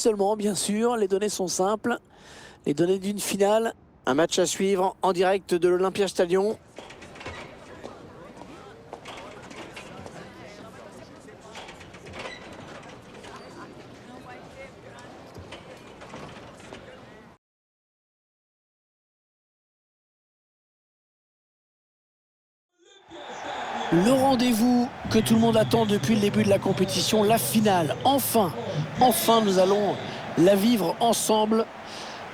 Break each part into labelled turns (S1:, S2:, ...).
S1: Seulement, bien sûr, les données sont simples. Les données d'une finale. Un match à suivre en direct de l'Olympia Stadium. Le rendez-vous que tout le monde attend depuis le début de la compétition, la finale. Enfin, nous allons la vivre ensemble.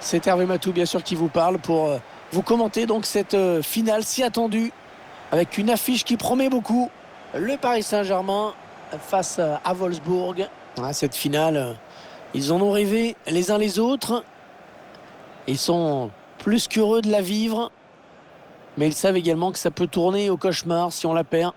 S1: C'est Hervé Matou, bien sûr, qui vous parle pour vous commenter donc cette finale si attendue, avec une affiche qui promet beaucoup. Le Paris Saint-Germain face à Wolfsburg. Cette finale, ils en ont rêvé les uns les autres. Ils sont plus qu'heureux de la vivre. Mais ils savent également que ça peut tourner au cauchemar si on la perd.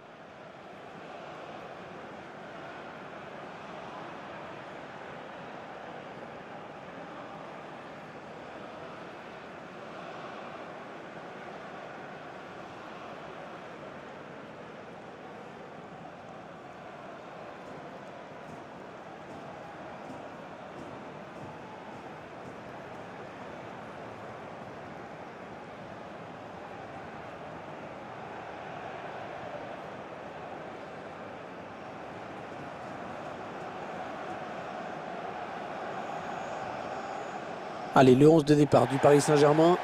S1: Allez, le 11 de départ du Paris Saint-Germain.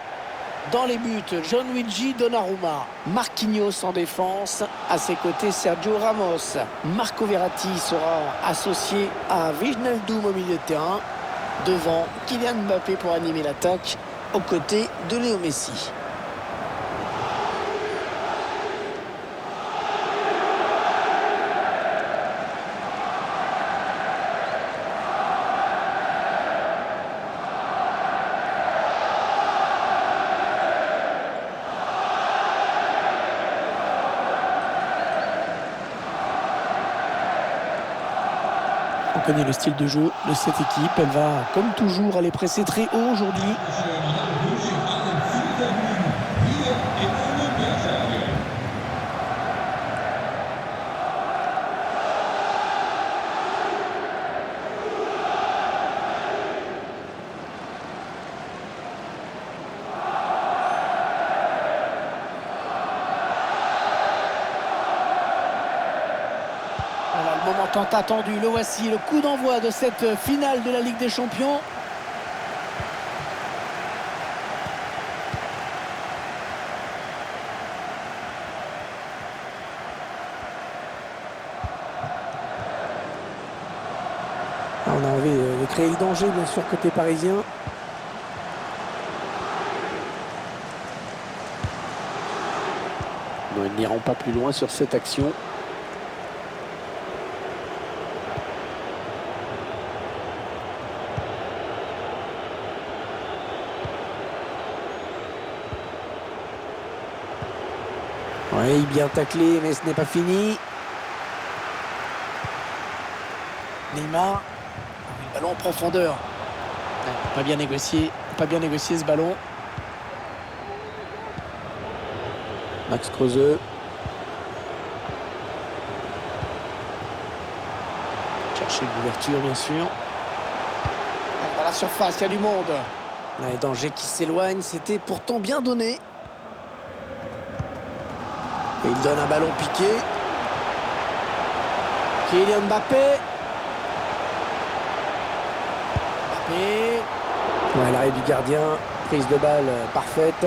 S1: Dans les buts, Gianluigi Donnarumma. Marquinhos en défense. À ses côtés, Sergio Ramos. Marco Verratti sera associé à Wijnaldum au milieu de terrain. Devant, Kylian Mbappé pour animer l'attaque, aux côtés de Léo Messi. On connaît le style de jeu de cette équipe. Elle va, comme toujours, aller presser très haut aujourd'hui. Voilà le moment tant attendu, le voici, le coup d'envoi de cette finale de la Ligue des Champions. On a envie de créer le danger, bien sûr, côté parisien. Non, ils n'iront pas plus loin sur cette action. Oui, bien taclé, mais ce n'est pas fini. Neymar, le ballon en profondeur. Pas bien négocié ce ballon. Max Kruse. Chercher l'ouverture, bien sûr. À la surface, il y a du monde. Les dangers qui s'éloignent, c'était pourtant bien donné. Et il donne un ballon piqué. Kylian Mbappé. Ouais, l'arrêt du gardien. Prise de balle parfaite.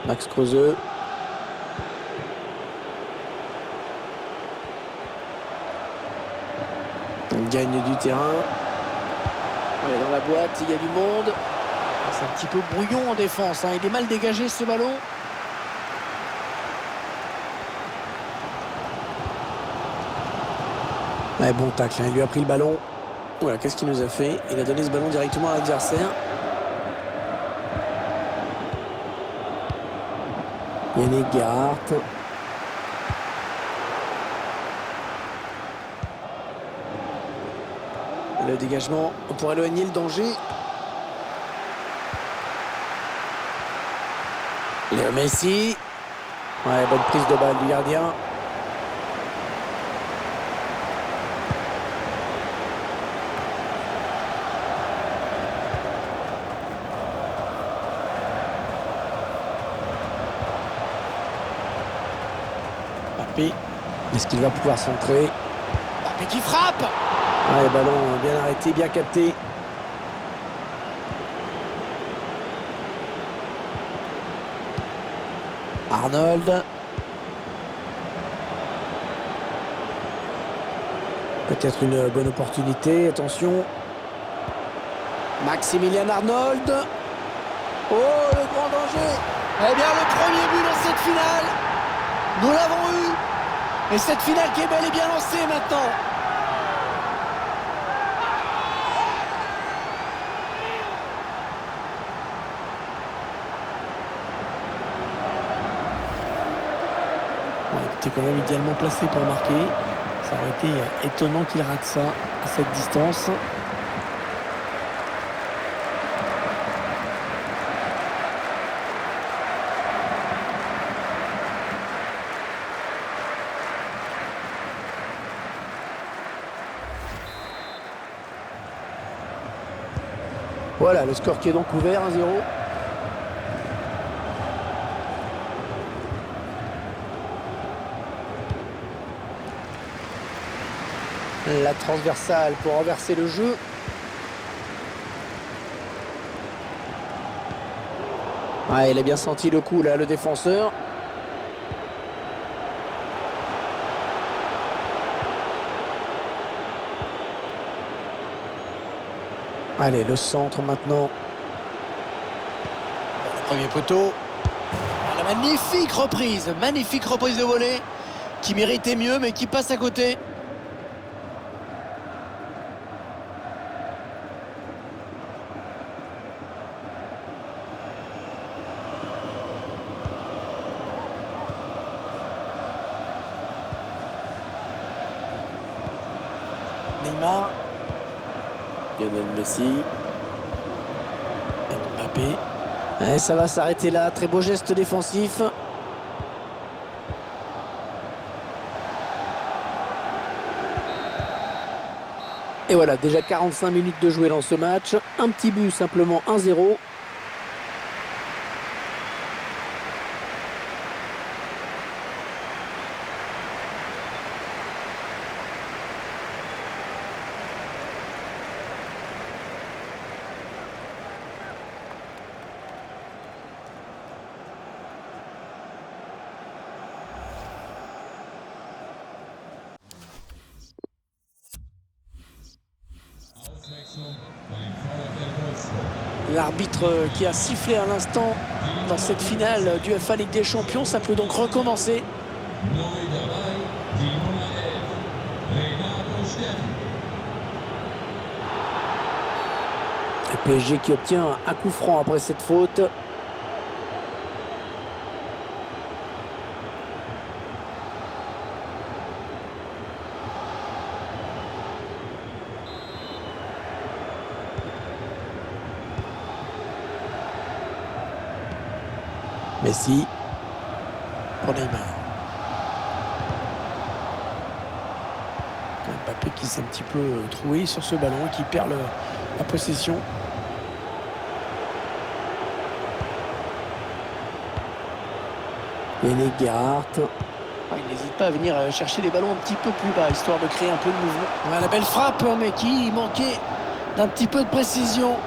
S1: Max Kruse. On gagne du terrain. On est dans la boîte, il y a du monde. C'est un petit peu brouillon en défense, hein. Il est mal dégagé ce ballon. Ouais, bon tacle, hein. Il lui a pris le ballon. Voilà, qu'est-ce qu'il nous a fait? Il a donné ce ballon directement à l'adversaire. Yannick Gerhardt. Le dégagement pour éloigner le danger. Léo Messi. Ouais, bonne prise de balle du gardien. Mbappé. Est-ce qu'il va pouvoir centrer? Mbappé qui frappe. Ouais, ballon bien arrêté, bien capté. Arnold. Peut-être une bonne opportunité, attention. Maximilian Arnold. Oh, le grand danger. Eh bien, le premier but dans cette finale. Nous l'avons eu. Et cette finale qui est bel et bien lancée maintenant. Il était quand même idéalement placé pour marquer. Ça aurait été étonnant qu'il rate ça à cette distance. Voilà, le score qui est donc ouvert, 1-0. La transversale pour renverser le jeu. Ouais, il a bien senti le coup là, le défenseur. Allez, le centre maintenant. Le premier poteau. La magnifique reprise de volée qui méritait mieux mais qui passe à côté. Neymar. Lionel Messi. Mbappé. Et ça va s'arrêter là. Très beau geste défensif. Et voilà, déjà 45 minutes de jouer dans ce match. Un petit but, simplement 1-0. L'arbitre qui a sifflé à l'instant dans cette finale du UEFA Ligue des Champions, ça peut donc recommencer. Le PSG qui obtient un coup franc après cette faute. Messi pour Neymar. Mbappé qui s'est un petit peu troué sur ce ballon et qui perd la possession. Yannick Gerhardt. Il n'hésite pas à venir chercher les ballons un petit peu plus bas, histoire de créer un peu de mouvement. Voilà, la belle frappe, mais qui manquait d'un petit peu de précision.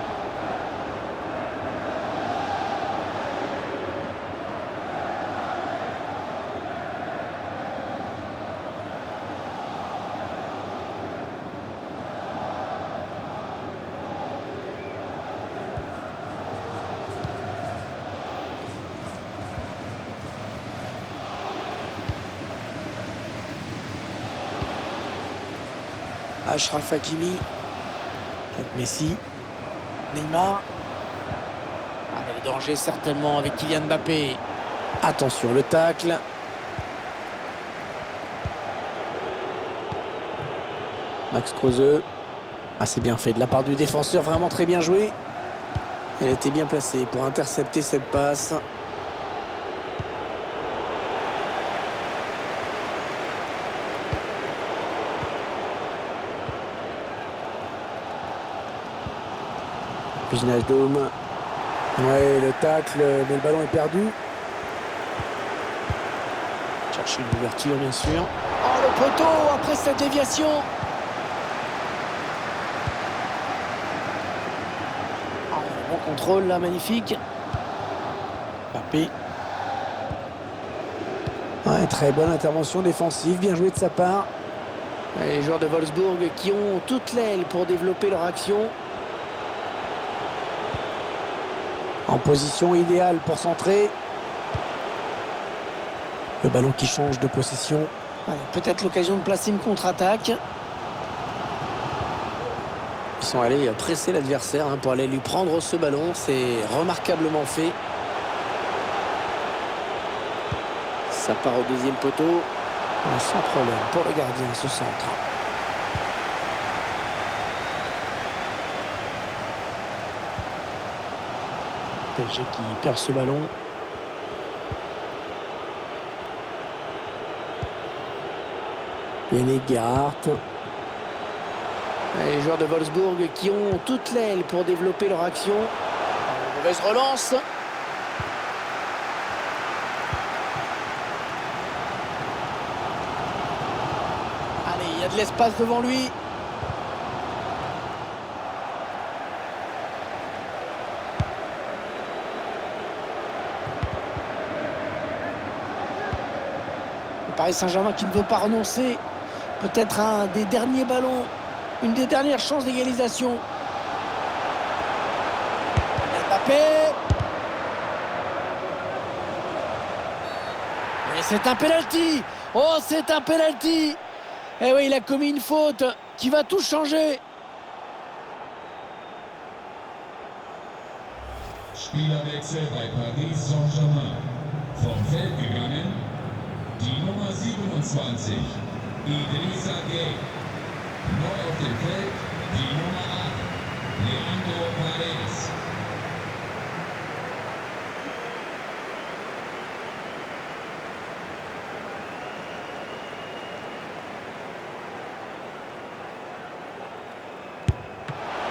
S1: Achraf Hakimi, Messi, Neymar. Le danger certainement avec Kylian Mbappé. Attention, le tacle. Max Kruse. C'est bien fait de la part du défenseur, vraiment très bien joué. Elle était bien placée pour intercepter cette passe. Wijnaldum. Ouais, le tacle, mais le ballon est perdu. Chercher une ouverture, bien sûr. Oh, le poteau après cette déviation. Oh, bon contrôle, là, magnifique. Mbappé. Ouais, très bonne intervention défensive, bien joué de sa part. Et les joueurs de Wolfsburg qui ont toute l'aile pour développer leur action. En position idéale pour centrer. Le ballon qui change de possession. Peut-être l'occasion de placer une contre-attaque. Ils sont allés presser l'adversaire pour aller lui prendre ce ballon. C'est remarquablement fait. Ça part au deuxième poteau. Sans problème pour le gardien, ce centre. PSG qui perd ce ballon. Yannick Gerhardt. Les joueurs de Wolfsburg qui ont toute l'aile pour développer leur action. Mauvaise relance. Allez, il y a de l'espace devant lui. Le Paris Saint-Germain qui ne veut pas renoncer. Peut-être un des derniers ballons. Une des dernières chances d'égalisation. Mbappé. Et c'est un penalty. Oh, c'est un penalty. Eh oui, il a commis une faute qui va tout changer.
S2: Spielerwechsel bei Paris Saint-Germain. Vom Feld gegangen, die Nummer 27, Idrissa Gueye. Neu auf dem Feld, die Nummer 8, Leandro Paredes.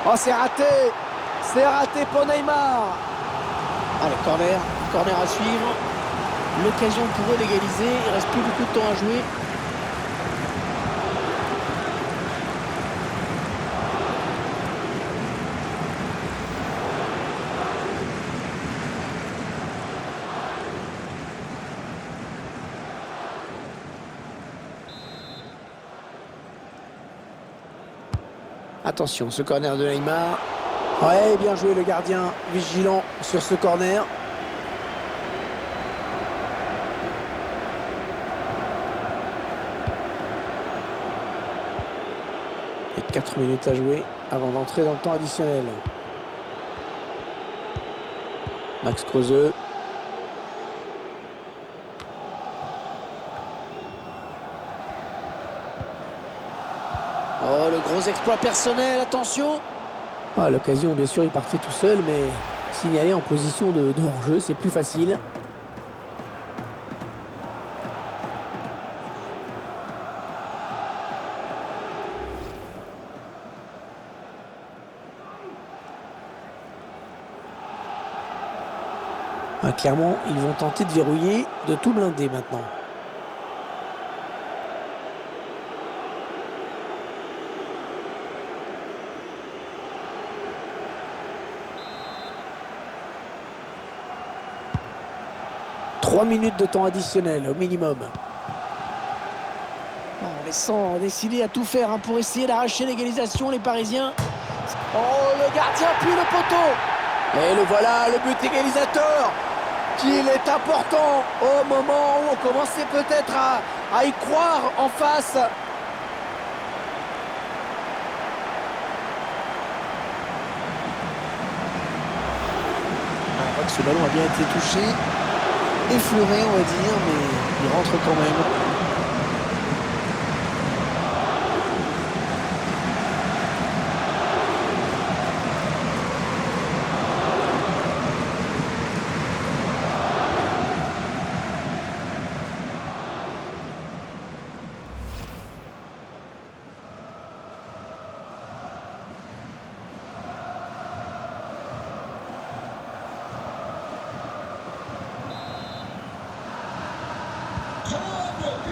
S1: Oh, c'est raté. C'est raté pour Neymar. Allez, corner à suivre. L'occasion pour eux d'égaliser. Il reste plus beaucoup de temps à jouer. Attention, ce corner de Neymar. Ouais, bien joué le gardien, vigilant sur ce corner. Et 4 minutes à jouer avant d'entrer dans le temps additionnel. Max Kruse. Oh, le gros exploit personnel, attention. Ah, l'occasion, bien sûr, il partait tout seul, mais signaler en position de hors-jeu, c'est plus facile. Ah, clairement, ils vont tenter de verrouiller, de tout blinder maintenant. Trois minutes de temps additionnel au minimum. En laissant décider à tout faire pour essayer d'arracher l'égalisation, les Parisiens. Oh, le gardien puis le poteau. Et le voilà, le but égalisateur. Qu'il est important au moment où on commençait peut-être à y croire en face. On voit que ce ballon a bien été touché. Effleuré, on va dire, mais il rentre quand même.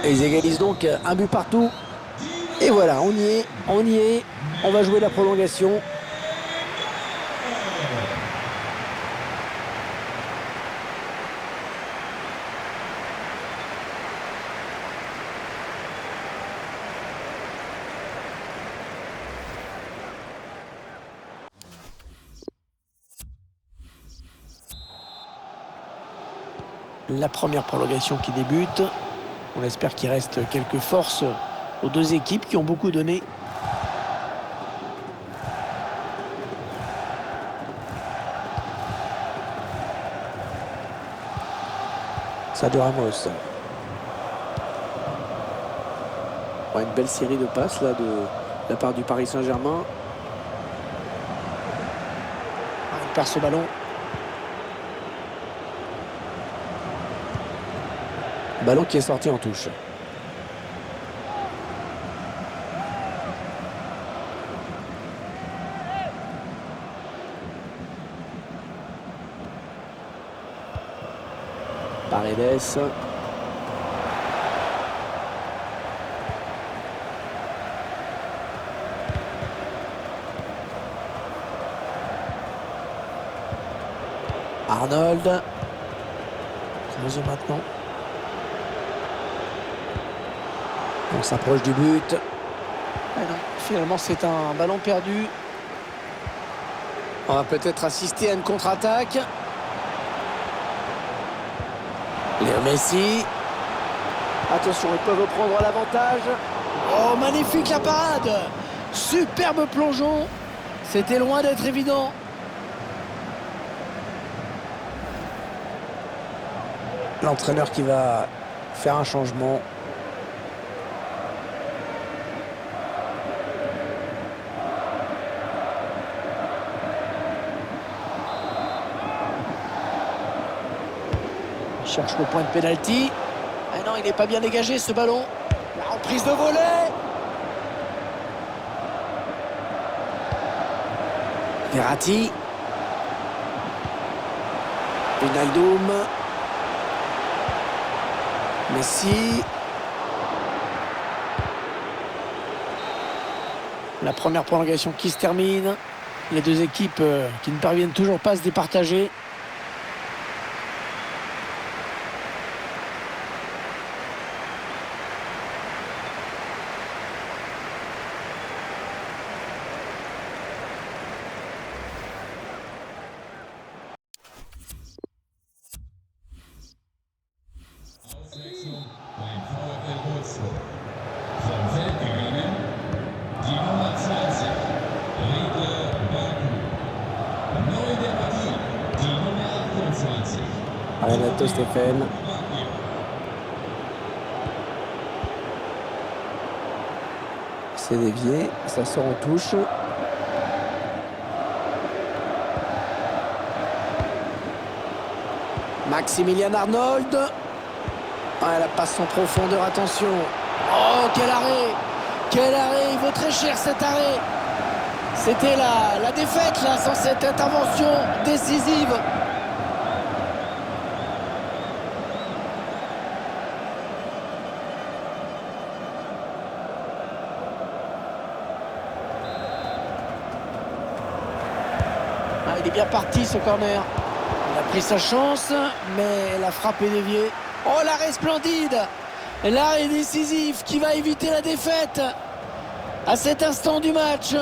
S1: Et ils égalisent donc un but partout. Et voilà, on y est, on y est. On va jouer la prolongation. La première prolongation qui débute. On espère qu'il reste quelques forces aux deux équipes qui ont beaucoup donné. Sadio Ramos. Ouais, une belle série de passes là de la part du Paris Saint-Germain. Il perd ce ballon. Ballon qui est sorti en touche. Paredes. Arnold. Creuse maintenant. On s'approche du but. Ah non, finalement, c'est un ballon perdu. On va peut-être assister à une contre-attaque. Léo Messi. Attention, ils peuvent prendre l'avantage. Oh, magnifique la parade. Superbe plongeon. C'était loin d'être évident. L'entraîneur qui va faire un changement. Il cherche le point de pénalty. Ah non, il n'est pas bien dégagé ce ballon. La reprise de volée. Verratti. Wijnaldum. Messi. La première prolongation qui se termine. Les deux équipes qui ne parviennent toujours pas à se départager.
S2: Auswechslung beim VfL Wolfsburg. Vom Feld gegangen, die Nummer 20, Riedle Baku. Neu in der Partie, die Nummer 28.
S1: Renato Steffen. C'est dévié, ça sort en touche. Maximilian Arnold. Ah, la passe en profondeur, attention. Oh, quel arrêt! Quel arrêt! Il vaut très cher cet arrêt. C'était la défaite là, sans cette intervention décisive. Ah, il est bien parti ce corner. Il a pris sa chance, mais la frappe est déviée. Oh, l'arrêt splendide! L'arrêt décisif qui va éviter la défaite à cet instant du match.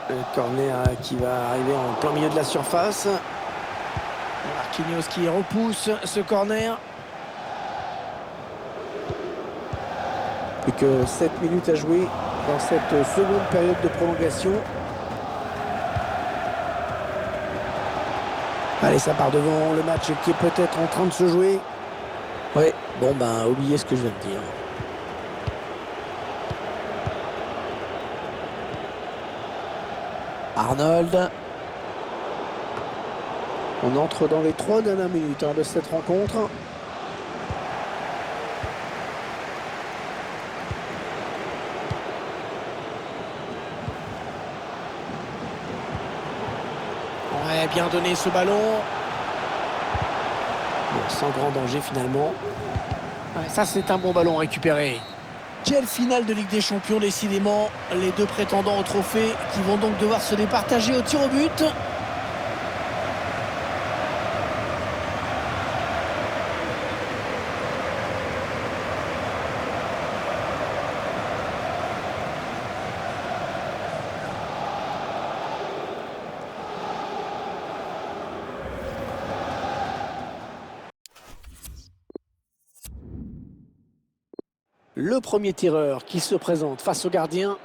S1: Le corner qui va arriver en plein milieu de la surface. Marquinhos qui repousse ce corner. Plus que 7 minutes à jouer dans cette seconde période de prolongation. Allez, ça part devant le match qui est peut-être en train de se jouer. Ouais, bon ben, oubliez ce que je viens de dire. Arnold. On entre dans les 3 dernières minutes de cette rencontre. Ouais, bien donné ce ballon. Bon, sans grand danger finalement. Ouais, ça c'est un bon ballon récupéré. Quelle finale de Ligue des Champions décidément. Les deux prétendants au trophée qui vont donc devoir se départager au tir au but. Le premier tireur qui se présente face au gardien.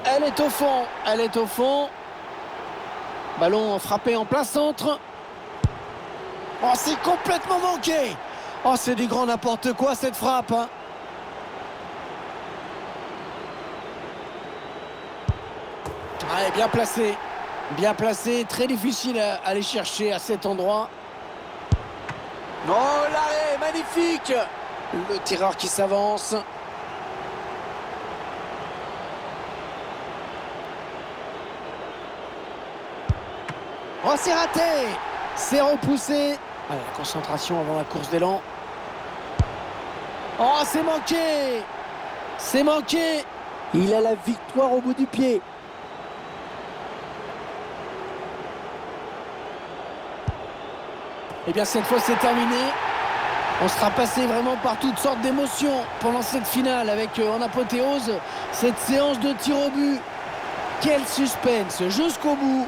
S1: Elle est au fond, elle est au fond. Ballon frappé en plein centre. Oh, c'est complètement manqué. Oh, c'est du grand n'importe quoi cette frappe, hein. Ouais, bien placé. Bien placé, très difficile à aller chercher à cet endroit. Oh, l'arrêt, magnifique. Le tireur qui s'avance. Oh, c'est raté. C'est repoussé. Allez, la concentration avant la course d'élan. Oh, c'est manqué. C'est manqué. Il a la victoire au bout du pied. Et bien cette fois c'est terminé. On sera passé vraiment par toutes sortes d'émotions pendant cette finale avec en apothéose cette séance de tir au but. Quel suspense jusqu'au bout.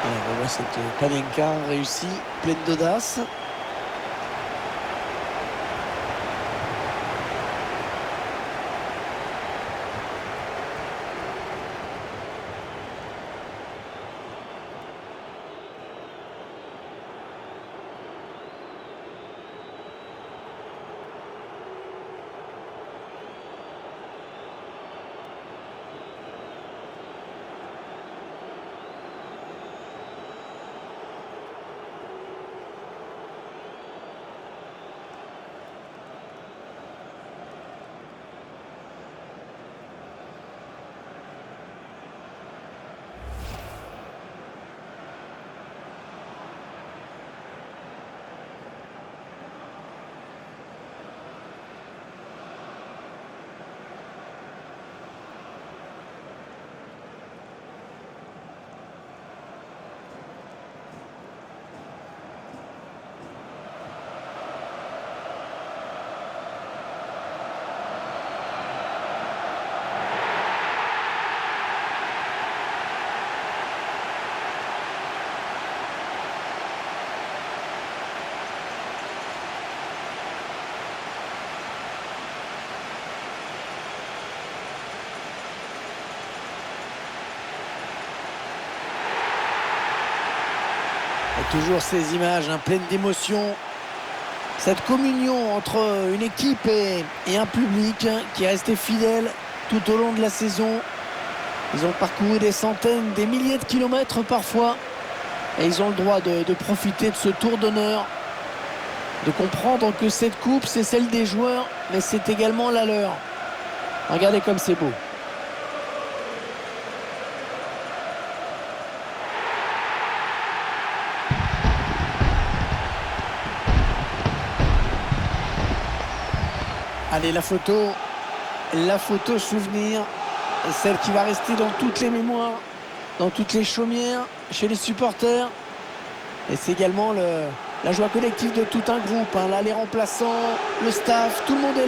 S1: Alors, on voit cette Panenka réussie, pleine d'audace. Et toujours ces images pleines d'émotion. Cette communion entre une équipe et un public qui est resté fidèle tout au long de la saison. Ils ont parcouru des centaines, des milliers de kilomètres parfois. Et ils ont le droit de profiter de ce tour d'honneur. De comprendre que cette coupe, c'est celle des joueurs, mais c'est également la leur. Regardez comme c'est beau. Allez, la photo souvenir, celle qui va rester dans toutes les mémoires, dans toutes les chaumières, chez les supporters. Et c'est également la joie collective de tout un groupe, hein. Là, les remplaçants, le staff, tout le monde est là.